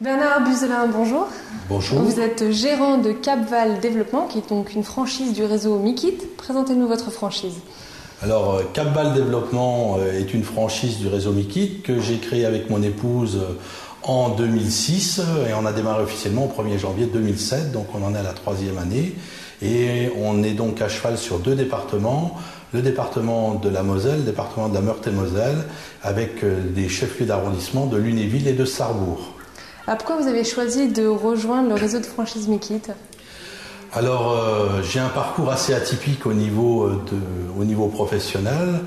Bernard Buzelin, bonjour. Bonjour. Vous êtes gérant de Capval Développement, qui est donc une franchise du réseau Mikit. Présentez-nous votre franchise. Alors, Capval Développement est une franchise du réseau Mikit que j'ai créée avec mon épouse en 2006 et on a démarré officiellement au 1er janvier 2007, donc on en est à la 3e année. Et on est donc à cheval sur 2 départements, le département de la Moselle, le département de la Meurthe-et-Moselle, avec des chefs-lieux d'arrondissement de Lunéville et de Sarrebourg. Alors pourquoi vous avez choisi de rejoindre le réseau de franchise Mikit ? Alors, j'ai un parcours assez atypique au niveau professionnel,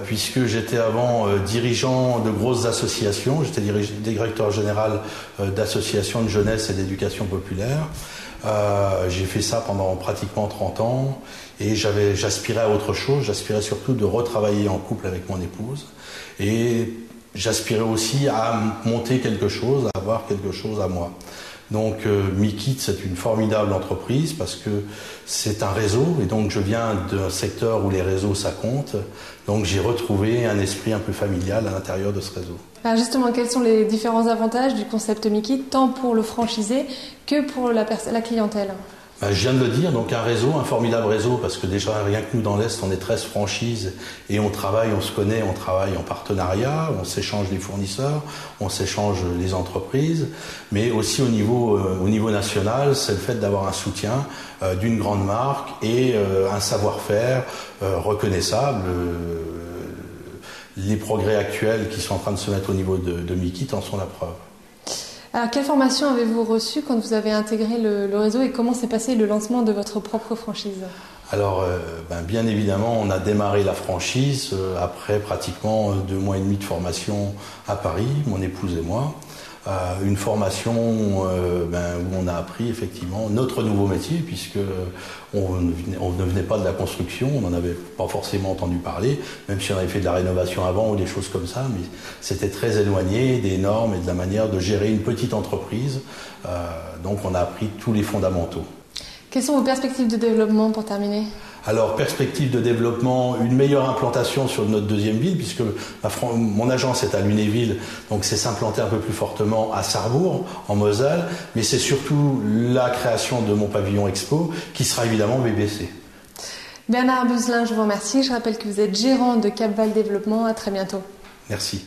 puisque j'étais avant dirigeant de grosses associations. J'étais directeur général d'associations de jeunesse et d'éducation populaire. J'ai fait ça pendant pratiquement 30 ans et j'aspirais à autre chose. J'aspirais surtout de retravailler en couple avec mon épouse et j'aspirais aussi à monter quelque chose, à avoir quelque chose à moi. Donc Mikit, c'est une formidable entreprise parce que c'est un réseau et donc je viens d'un secteur où les réseaux ça compte. Donc j'ai retrouvé un esprit un peu familial à l'intérieur de ce réseau. Alors justement, quels sont les différents avantages du concept Mikit, tant pour le franchisé que pour la clientèle ? Je viens de le dire, donc un réseau, un formidable réseau, parce que déjà rien que nous dans l'Est, on est 13 franchises et on travaille, on se connaît, on travaille en partenariat, on s'échange les fournisseurs, on s'échange les entreprises, mais aussi au niveau national, c'est le fait d'avoir un soutien d'une grande marque et un savoir-faire reconnaissable. Les progrès actuels qui sont en train de se mettre au niveau de Mikit en sont la preuve. Alors, quelle formation avez-vous reçue quand vous avez intégré le réseau et comment s'est passé le lancement de votre propre franchise ? Alors, bien évidemment, on a démarré la franchise après pratiquement 2 mois et demi de formation à Paris, mon épouse et moi. Une formation où on a appris effectivement notre nouveau métier puisque on ne venait pas de la construction, on n'en avait pas forcément entendu parler, même si on avait fait de la rénovation avant ou des choses comme ça, mais c'était très éloigné des normes et de la manière de gérer une petite entreprise. Donc on a appris tous les fondamentaux. Quelles sont vos perspectives de développement pour terminer ? Alors, perspective de développement, une meilleure implantation sur notre 2e ville, puisque mon agence est à Lunéville, donc c'est s'implanter un peu plus fortement à Sarrebourg, en Moselle, mais c'est surtout la création de mon pavillon expo, qui sera évidemment BBC. Bernard Buzelin, je vous remercie. Je rappelle que vous êtes gérant de Capval Développement. À très bientôt. Merci.